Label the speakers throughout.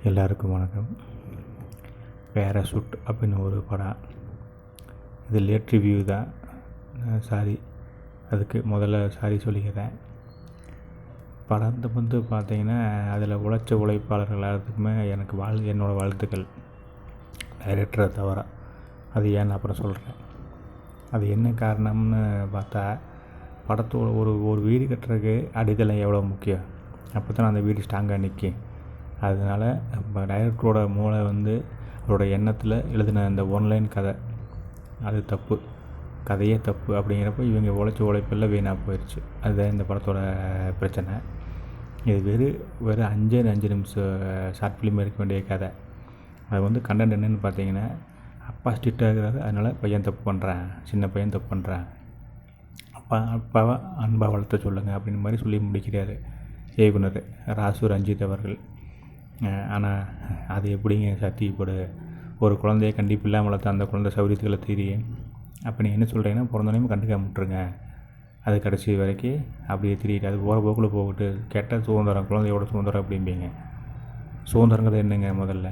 Speaker 1: எல்லாருக்கும் வணக்கம். பேராசூட் அப்படின்னு ஒரு படம். இது லேட் ரிவ்யூ தான். சாரி, அதுக்கு முதல்ல சாரி சொல்லிக்கிறேன். படத்தை வந்து பார்த்திங்கன்னா அதில் உழைச்ச உழைப்பாளர்கள் எல்லாத்துக்குமே எனக்கு என்னோடய வாழ்த்துக்கள், டைரக்டரை தவிர. அது ஏன்னு அப்புறம் சொல்கிறேன். அது என்ன காரணம்னு பார்த்தா, படத்தோட ஒரு வீடு கட்டுறதுக்கு அடித்தளம் எவ்வளோ முக்கியம், அப்போ தான் அந்த வீடு ஸ்ட்ராங்காக நிற்கும். அதனால் இப்போ டைரக்டரோட மூளை வந்து அவரோட எண்ணத்தில் எழுதின அந்த ஒன்லைன் கதை அது தப்பு, கதையே தப்பு. அப்படிங்கிறப்ப இவங்க உழைச்ச உழைப்பெல்லாம் வீணாக போயிடுச்சு. அதுதான் இந்த படத்தோட பிரச்சனை. இது வெறும் 5 நிமிஷம் ஷார்ட் ஃபிலிம் இருக்க வேண்டிய கதை. அது வந்து கண்டென்ட் என்னென்னு பார்த்தீங்கன்னா, அப்பா ஸ்ட்ரிக்டாக இருக்கிறாரு, அதனால் பையன் தப்பு பண்ணுறான், சின்ன பையன் தப்பு பண்ணுறான், அப்பாவை அன்பாக வளர்த்த சொல்லுங்கள் அப்படின்னு மாதிரி சொல்லி முடிக்கிறாரு இயக்குனர் ராசு ரஞ்சித் அவர்கள். ஆனால் அது எப்படிங்க சாத்தியப்படு? ஒரு குழந்தைய கண்டிப்பு இல்லாமல் வளர்த்த அந்த குழந்தை சௌரியத்துக்களை தெரியும். அப்போ நீ என்ன சொல்கிறீங்கன்னா, பிறந்தோடனே கண்டுக்காம விட்டுருங்க, அது கடைசி வரைக்கும் அப்படியே திரியிட்டு அது போகிற போக்கில் போகட்டு. கேட்டால் சுதந்திரம், குழந்தையோட சுதந்திரம் அப்படிம்பீங்க. சுதந்திரங்கிறது என்னங்க? முதல்ல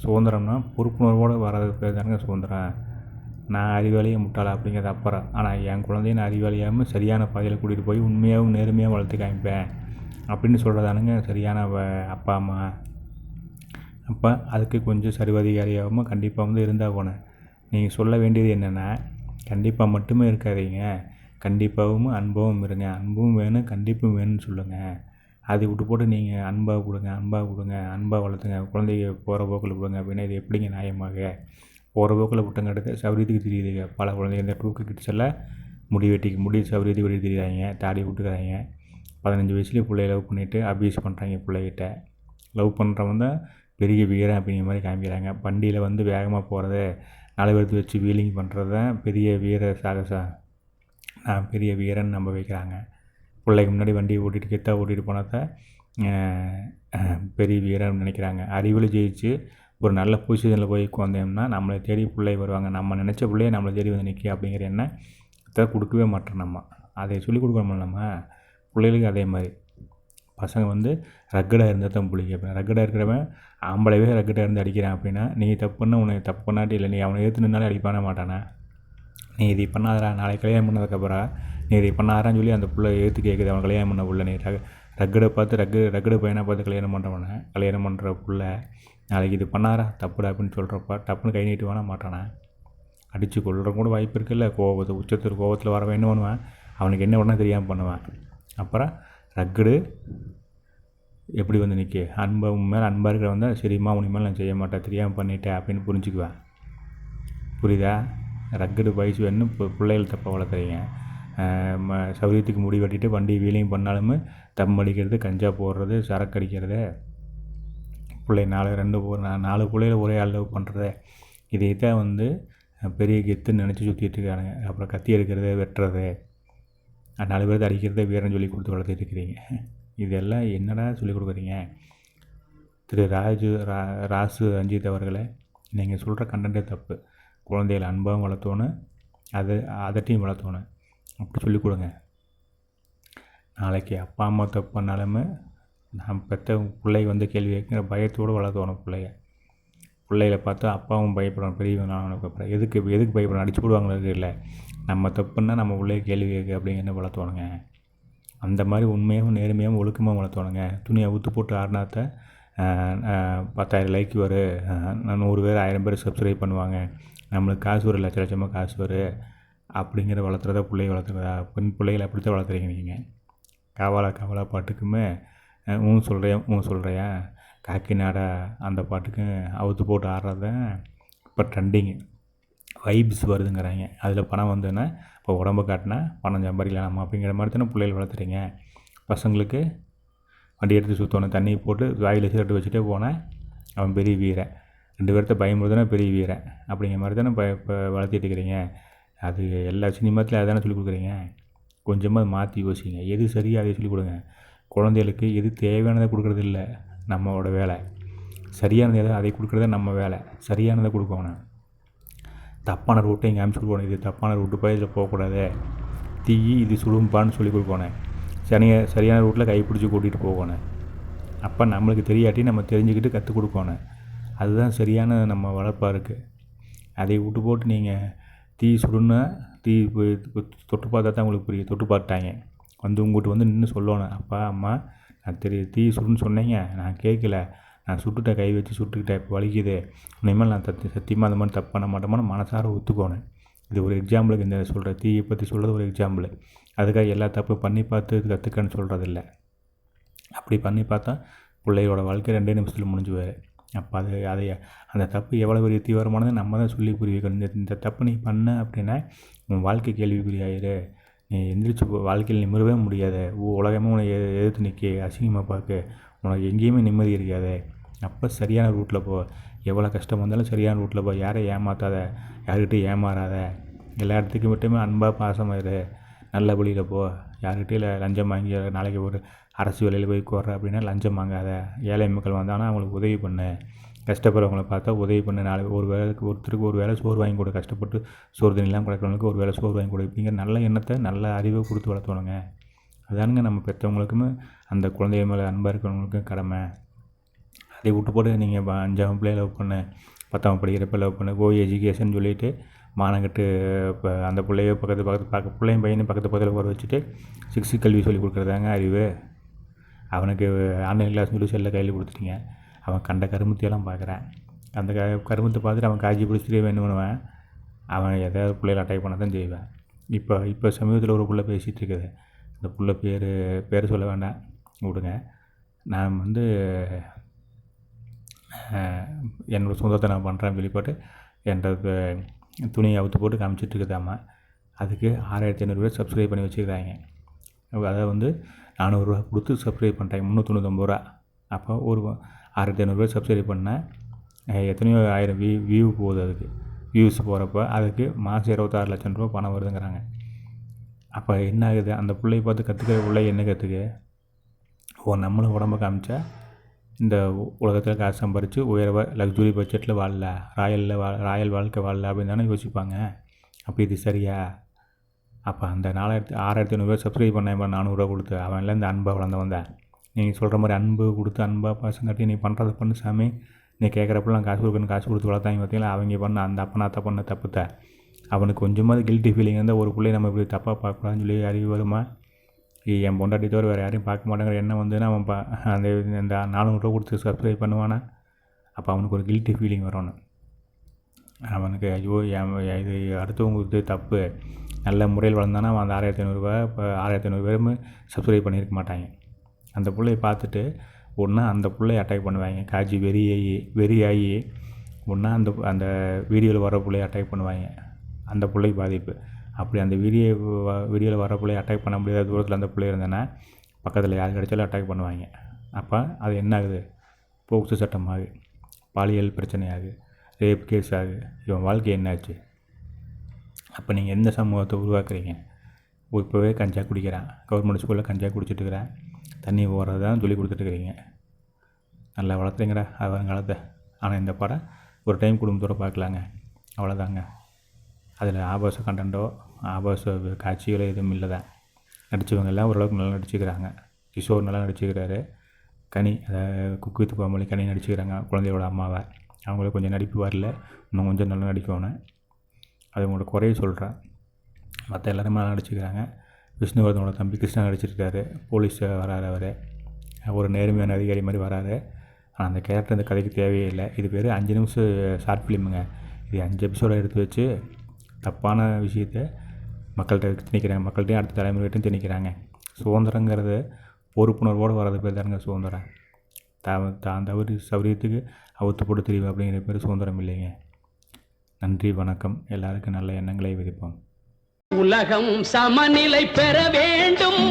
Speaker 1: சுதந்திரம்னா பொறுப்புணர்வோடு வர்றது பேர் தானுங்க சுதந்திரம். நான் அறிவாளியை முட்டாளா அப்படிங்கிறது அப்புறம். ஆனால் என் குழந்தைய நான் அறிவாளியாமல் சரியான பாதையில் கூட்டிகிட்டு போய் உண்மையாகவும் நேர்மையாக வளர்த்து காமிப்பேன் அப்படின்னு சொல்கிறதானுங்க சரியான அப்பா அம்மா. அப்போ அதுக்கு கொஞ்சம் சரிவதிகாரியாகவும் கண்டிப்பாக வந்து இருந்தால் போனேன். நீங்கள் சொல்ல வேண்டியது என்னென்னா, கண்டிப்பாக மட்டுமே இருக்காதீங்க, கண்டிப்பாகவும் அன்பாகவும் இருங்க. அன்பும் வேணும், கண்டிப்பும் வேணும்னு சொல்லுங்கள். அதை விட்டு போட்டு நீங்கள் அன்பாக கொடுங்க, அன்பாக வளர்த்துங்க, குழந்தைய போகிற போக்கில் விடுங்க அப்படின்னா இது எப்படிங்க நியாயமாக? போகிற போக்கில் விட்டங்காட்டு சௌரியத்துக்கு தெரியுதுங்க. பல குழந்தைங்க இந்த 2K கிட்ஸ் எல்லாம் முடி சௌரியத்துக்கு வெட்டி தெரியுறாங்க, தாடி விட்டுக்கிறாங்க. 15 வயசுலேயே பிள்ளைய லவ் பண்ணிவிட்டு அப்யூஸ் பண்ணுறாங்க. பிள்ளைகிட்ட லவ் பண்ணுறவன் தான் பெரிய வீரன் அப்படிங்கிற மாதிரி காமிக்கிறாங்க. வண்டியில் வந்து வேகமாக போகிறது, 4 பேர்த்து வச்சு வீலிங் பண்ணுறது தான் பெரிய வீர சாகசம், நான் பெரிய வீரன் நம்ப வைக்கிறாங்க. பிள்ளைக்கு முன்னாடி வண்டியை ஓட்டிகிட்டு கெத்தாக ஓட்டிகிட்டு போனால் தான் பெரிய வீரன் நினைக்கிறாங்க. அறிவில் ஜெயிச்சு ஒரு நல்ல பொசிஷனில் போய் உட்காந்தோம்னா நம்மளை தேடி பிள்ளை வருவாங்க, நம்ம நினச்ச பிள்ளைய நம்மளை தேடி வந்து நிற்க அப்படிங்கிற எண்ணம் அதை கொடுக்கவே மாட்டோம். நம்ம அதை சொல்லிக் கொடுக்கணும். நம்ம பிள்ளைகளுக்கு அதே மாதிரி பசங்க வந்து ரக்கடாக இருந்தால் தான் பிடிக்கும். ரக்கடாக இருக்கிறவன் ஆம்பளைவே ரக்கடாக இருந்து அடிக்கிறான் அப்படின்னா, நீ தப்பு பண்ண உனக்கு தப்பு பண்ணாட்டி இல்லை, நீ அவனை ஏற்று நின்னாலே அடிப்பான மாட்டானா? நீ இதை பண்ணாதடா, நாளைக்கு கல்யாணம் பண்ணதுக்கப்புறம் நீ இதை பண்ணாதான்னு சொல்லி அந்த பிள்ளை ஏற்று கேட்குது. அவன் கல்யாணம் பண்ண பிள்ளை, நீ ரக்கடை பார்த்து ரக்கடை பையனை பார்த்து கல்யாணம் பண்ணுற பிள்ளை நாளைக்கு இது பண்ணாரா தப்புடா அப்படின்னு சொல்கிறப்ப டப்புன்னு கை நீட்டு வேணா மாட்டானா? அடித்து கொள்கிற கூட வாய்ப்பு இருக்குல்ல. கோபத்தில் வரவன் என்ன பண்ணுவான்? அவனுக்கு என்ன பண்ணால் தெரியாமல் பண்ணுவான். அப்புறம் ரக்கடு எப்படி வந்து நிற்க? உன் மேலே அன்பாக இருக்கிறவன் தான் சரிம்மா உனக்கு மேலே நான் செய்ய மாட்டேன், தெரியாமல் பண்ணிட்டேன் அப்படின்னு புரிஞ்சுக்குவேன். புரியுதா? ரக்கடு வயசு வேணும்னு இப்போ பிள்ளைகள் தப்பாக வளர்க்குறீங்க. சௌரியத்துக்கு முடி வெட்டிட்டு வண்டி வீலிங் பண்ணாலுமே தம் அடிக்கிறது, கஞ்சா போடுறது, சரக்கு அடிக்கிறது, பிள்ளை 4 பிள்ளைகளை ஒரே ஆள் லவ் பண்ணுறது, இதை தான் வந்து பெரிய கெத்துன்னு நினச்சி சுற்றிட்டு இருக்கானுங்க. அப்புறம் கத்தி எடுக்கிறது, வெட்டுறது, 4 பேர்த்து அடிக்கிறத வீரன்னு சொல்லி கொடுத்து வளர்த்துட்டு இருக்கிறீங்க. இதெல்லாம் என்னடா சொல்லிக் கொடுக்குறீங்க? திரு ராசு ரஞ்சித் அவர்களே, நீங்கள் சொல்கிற கண்டென்ட்டே தப்பு. குழந்தைகளை அன்பாகவும் வளர்த்தோணும், அதட்டையும் வளர்த்தோணும், அப்படி சொல்லிக் கொடுங்க. நாளைக்கு அப்பா அம்மா தப்பு பண்ணாலுமே நான் பெற்ற பிள்ளை வந்து கேள்வி கேட்குற பயத்தோடு வளர்த்தோணும். பிள்ளைகளை பார்த்தா அப்பாவும் பயப்படணும், பெரியவங்க அப்புறம் எதுக்கு பயப்படணும்? அடிச்சு போடுவாங்களுக்கு இல்லை, நம்ம தப்புன்னா நம்ம பிள்ளைய கேள்வி கேட்கு அப்படிங்கிற வளர்த்தோணுங்க. அந்த மாதிரி உண்மையாகவும் நேர்மையாகவும் ஒழுக்கமாக வளர்த்தோணுங்க. துணியை ஊற்று போட்டு ஆடினாத்த 10,000 லைக் வரும், 100 பேர் 1000 பேர் சப்ஸ்கிரைப் பண்ணுவாங்க, நம்மளுக்கு காசு வரும், லட்சமாக காசு வரும் அப்படிங்கிற வளர்த்துறதா பிள்ளைய வளர்த்துறதா? பெண் பிள்ளைகளை அப்படித்தான் வளர்த்துறீங்க நீங்கள். காவாலா பாட்டுக்குமே சொல்கிறியா காக்கிநாடா அந்த பாட்டுக்கும் அவுத்து போட்டு ஆடுறது தான் இப்போ ட்ரெண்டிங்கு. வைப்ஸ் வருதுங்கிறாங்க. அதில் பணம் வந்ததுன்னா இப்போ உடம்பு காட்டினா பணம் சம்பாதிக்கலாம் நம்ம அப்படிங்கிற மாதிரி தானே பிள்ளைகள் வளர்த்துறீங்க. பசங்களுக்கு வண்டி எடுத்து சுற்றணும், தண்ணி போட்டு வாயில் சிகரெட்டு வச்சுட்டே போனால் அவன் பெரிய வீரன், 2 பேர்த்த பயமுறுதுனா பெரிய வீரன் அப்படிங்கிற மாதிரி தானே இப்போ வளர்த்திட்டு இருக்கிறீங்க. அது எல்லா சினிமாத்திலையும் அதானே சொல்லிக் கொடுக்குறீங்க. கொஞ்சமாக மாற்றி யோசிங்க. எது சரியாக அதை சொல்லிக் கொடுங்க. குழந்தைகளுக்கு எது தேவையானதை கொடுக்குறது இல்லை நம்மளோட வேலை, சரியானது எதை அதை கொடுக்குறத நம்ம வேலை. சரியானதை கொடுக்கணும், தப்பான ரூட்டை இங்கே அனுப்பிச்சி கொடுக்கணும். இது தப்பான ரூட்டு போய் இதில் போகக்கூடாது, தீ இது சுடும்பான்னு சொல்லி கொடுக்கணும். சரியான ரூட்டில் கைப்பிடிச்சி கூட்டிகிட்டு போகணும். அப்போ நம்மளுக்கு தெரியாட்டி நம்ம தெரிஞ்சுக்கிட்டு கற்றுக் கொடுக்கணும். அதுதான் சரியான நம்ம வளர்ப்பாக இருக்குது. அதை விட்டு போட்டு நீங்கள் தீ சுடுன்னா தீ தொட்டு பார்த்தா தான் உங்களுக்கு புரியும். தொட்டு பார்த்துட்டாங்க வந்து உங்கள்கிட்ட வந்து நின்று சொல்லணும், அப்பா அம்மா நான் தீ சுடுன்னு சொன்னீங்க, நான் கேட்கல, நான் சுட்டுட்டேன், கை வச்சு சுட்டுக்கிட்டேன், இப்போ வலிக்குது, இனிமேல் நான் சத்தியமாக அந்த மாதிரி தப்பு பண்ண மாட்டோம்னு மனசார ஒத்துக்கோணும். இது ஒரு எக்ஸாம்பிளுக்கு இந்த சொல்கிற தீயை பற்றி சொல்கிறது ஒரு எக்ஸாம்பிள். அதுக்காக எல்லா தப்பு பண்ணி பார்த்து இது கற்றுக்கன்னு சொல்கிறதில்ல. அப்படி பண்ணி பார்த்தா பிள்ளையோட வாழ்க்கை 2 நிமிஷத்தில் முடிஞ்சு போயிரு. அப்போ அந்த தப்பு எவ்வளோ பெரிய தீவிரமானது நம்ம தான் சொல்லி புரிய வைக்கணும். இந்த தப்பு நீ பண்ண அப்படின்னா உன் வாழ்க்கை கேள்விக்குறியாயிரு, நீ எந்திரிச்சு வாழ்க்கையில் நிம்மறவே முடியாது, உலகமே உன்னை எதிர்த்து நிற்க, அசிங்கமாக பார்க்க, உனக்கு எங்கேயுமே நிம்மதி இருக்காது. அப்போ சரியான ரூட்டில் போ, எவ்வளோ கஷ்டம் வந்தாலும் சரியான ரூட்டில் போ, யாரை ஏமாற்றாத, யார்கிட்டையும் ஏமாறாத, எல்லா இடத்துக்கும் மட்டுமே அன்பாக பாசமாக இரு, நல்ல வழியில் போ, யார்கிட்டையும் லஞ்சம் வாங்கி நாளைக்கு ஒரு அரசு வேலையில் போய் கோர்ற அப்படின்னா லஞ்சம் வாங்காத, ஏழை மக்கள் வந்தாங்கன்னா அவங்களுக்கு உதவி பண்ணு, கஷ்டப்படுறவங்கள பார்த்தா உதவி பண்ணு, நாளைக்கு ஒருத்தருக்கு ஒரு வேளை சோறு வாங்கி கொடு, கஷ்டப்பட்டு சோறு தண்ணிலாம் கிடைக்கிறவங்களுக்கு ஒரு வேளை சோறு வாங்கி கொடு, இப்படிங்கிற நல்ல எண்ணத்தை நல்ல அறிவை கொடுத்து வளர்த்தணுங்க. அதானுங்க நம்ம பெற்றவங்களுக்குமே அந்த குழந்தைய மேலே அன்பாக இருக்கிறவங்களுக்கும் கடமை. அதை விட்டு போட்டு நீங்கள் 5ஆம் பிள்ளைய லவ் பண்ணு, 10ஆம் படிக்கிறப்ப லவ் பண்ணு, எஜுகேஷன் சொல்லிவிட்டு மானங்கட்டு இப்போ அந்த பிள்ளைய பிள்ளையும் பையனையும் பக்கத்தில் போகிற வச்சுட்டு 6 கல்வி சொல்லி கொடுக்குறதாங்க அறிவு. அவனுக்கு ஆன்லைன் கிளாஸ் சொல்லி செல்லை கையில் கொடுத்துட்டீங்க, அவன் கண்ட கருமத்தையெல்லாம் பார்க்குறான். அந்த கருமத்தை பார்த்துட்டு அவன் காய்ச்சி பிடிச்சிட்டு வேணும்னுவேன், அவன் எதாவது பிள்ளைகளை அட்டாக் பண்ண தான் செய்வேன். இப்போ சமீபத்தில் ஒரு பிள்ளை பேசிகிட்டு இருக்குது. அந்த பிள்ளை பேர் சொல்ல வேண்டாம், விடுங்க. நான் வந்து என்னோடய சொந்தத்தை நான் பண்ணுறேன்னு சொல்லி போட்டு என்கிட்ட துணியை அவுத்து போட்டு காமிச்சிட்டு இருக்குதாம்மா. அதுக்கு 6500 பேர் சப்ஸ்கிரைப் பண்ணி வச்சுக்கிறாங்க. அதை வந்து 400 ரூபா கொடுத்து சப்ஸ்கிரைப் பண்ணுறாங்க, 399 ரூபா. அப்போ ஒரு 6500 பேர் சப்ஸ்கிரைப் பண்ணால் எத்தனையோ 1000 வியூ போகுது. அதுக்கு வியூஸ் போகிறப்ப அதுக்கு மாதம் 26 லட்சம் ரூபா பணம் வருதுங்கிறாங்க. அப்போ என்ன ஆகுது, அந்த பிள்ளைய பார்த்து கற்றுக்கிற பிள்ளை என்ன கற்றுக்க, நம்மளும் உடம்ப காமிச்சா இந்த உலகத்தில் காசு சம்பாரித்து உயர்வாக லக்ஸுரி பட்ஜெட்டில் வாழல, ராயல் வாழ்க்கை வாழல அப்படின்னு தானே யோசிப்பாங்க. அப்போ இது சரியா? அப்போ அந்த 6500 பேர் சப்ஸ்கிரைப் பண்ண 400 ரூபா கொடுத்து அவன்லாம் இந்த அன்பாக வளர்ந்தவன் தான். நீங்கள் சொல்கிற மாதிரி அன்பு கொடுத்து அன்பாக பாசம் காட்டி நீ பண்ணுறது பண்ணு சாமி, நீ கேட்குறப்பெல்லாம் காசு கொடுக்கணும் காசு கொடுத்து வளர்த்தாங்க பார்த்தீங்களா, அவங்க பண்ண அந்த அப்பனாத்த பண்ண தப்புத்த அவனுக்கு கொஞ்சமாவது கில்ட்டி ஃபீலிங் இருந்தால் ஒரு பிள்ளைய நம்ம இப்படி தப்பாக பார்க்கக்கூடாதுன்னு சொல்லி அறிவு வருமா? என் பொண்டாட்டி தவிர வேறு யாரையும் பார்க்க மாட்டேங்கிற எண்ணம் வந்துன்னா அவன் அந்த 400 ரூபா கொடுத்து சப்ஸ்கிரைப் பண்ணுவானா? அப்போ அவனுக்கு ஒரு கில்ட்டி ஃபீலிங் வரணும். அவனுக்கு ஐயோ இது அடுத்தவங்களுக்கு தப்பு, நல்ல முறையில் வளர்ந்தானா அவன் அந்த 6500 ரூபா இப்போ 6500 பேரும் சப்ஸ்கிரைப் பண்ணியிருக்க மாட்டாங்க. அந்த பிள்ளைய பார்த்துட்டு ஒன்றா அந்த பிள்ளைய அட்டாக் பண்ணுவாங்க, காய்ச்சி வெறியாகி ஒன்றா அந்த வீடியோவில் வர பிள்ளைய அட்டாக் பண்ணுவாங்க, அந்த பிள்ளைக்கு பாதிப்பு. அப்படி அந்த வீடியோவில் வர பிள்ளைய அட்டாக் பண்ண முடியாத தூரத்தில் அந்த பிள்ளை இருந்தேன்னா பக்கத்தில் யார் கிடைச்சாலும் அட்டாக் பண்ணுவாங்க. அப்போ அது என்ன ஆகுது, போக்சோ சட்டம் ஆகுது, பாலியல் பிரச்சனை ஆகுது, ரேப் கேஸ் ஆகுது. இவன் வாழ்க்கை என்னாச்சு? அப்போ நீங்கள் எந்த சமூகத்தை உருவாக்குறீங்க? இப்போவே கஞ்சா குடிக்கிறான், கவர்மெண்ட் ஸ்கூலில் கஞ்சா குடிச்சிட்டு இருக்கிறேன், தண்ணி போடுறது தான் சொல்லி கொடுத்துட்ருக்கிறீங்க, நல்லா வளர்த்துறீங்கடா வருங்காலத்தை. ஆனால் இந்த படம் ஒரு டைம் குடும்பத்தோடு பார்க்கலாங்க, அவ்வளோதாங்க. அதில் ஆபாச கண்டென்ட்டோ ஆபாச காட்சிகளோ எதுவும் இல்லை தான். நடித்தவங்க எல்லாம் ஓரளவுக்கு நல்லா நடிச்சுக்கிறாங்க. கிஷோர் நல்லா நடிச்சுக்கிறாரு, கனி அதாவது குக் வித் கோமாளி கனி நடிச்சுக்கிறாங்க குழந்தையோட அம்மாவை. அவங்களுக்கு கொஞ்சம் நடிப்பு வரல, இன்னும் கொஞ்சம் நல்லா நடிக்கணும், அது உங்களோட குறைய சொல்கிறேன். மற்ற எல்லாருமே நல்லா நடிச்சுக்கிறாங்க. விஷ்ணுவர்தனோட தம்பி கிருஷ்ணா நடிச்சிருக்காரு, போலீஸ் வராரு, அவர் ஒரு நேர்மையான அதிகாரி மாதிரி வராரு. ஆனால் அந்த கேரக்டர் இந்த கதைக்கு தேவையே இல்லை. இது பேர் 5 நிமிஷம் ஷார்ட் ஃபிலிமுங்க. இது 5 எபிசோடை எடுத்து வச்சு தப்பான விஷயத்தை மக்கள்கிட்ட திணிக்கிறாங்க, மக்கள்கிட்டையும் அடுத்த தலைமுறைகிட்டையும் திணிக்கிறாங்க. சுதந்திரங்கிறது பொறுப்புணர்வோடு வர்றது பேர் தானுங்க சுதந்திரம். தான் தவறு சௌரியத்துக்கு அவுத்து போட்டு தெரியும் அப்படிங்கிற பேர் சுதந்திரம் இல்லைங்க. நன்றி, வணக்கம். எல்லாருக்கும் நல்ல எண்ணங்களை விதிப்போம்.
Speaker 2: உலகம் சமநிலை பெற வேண்டும்.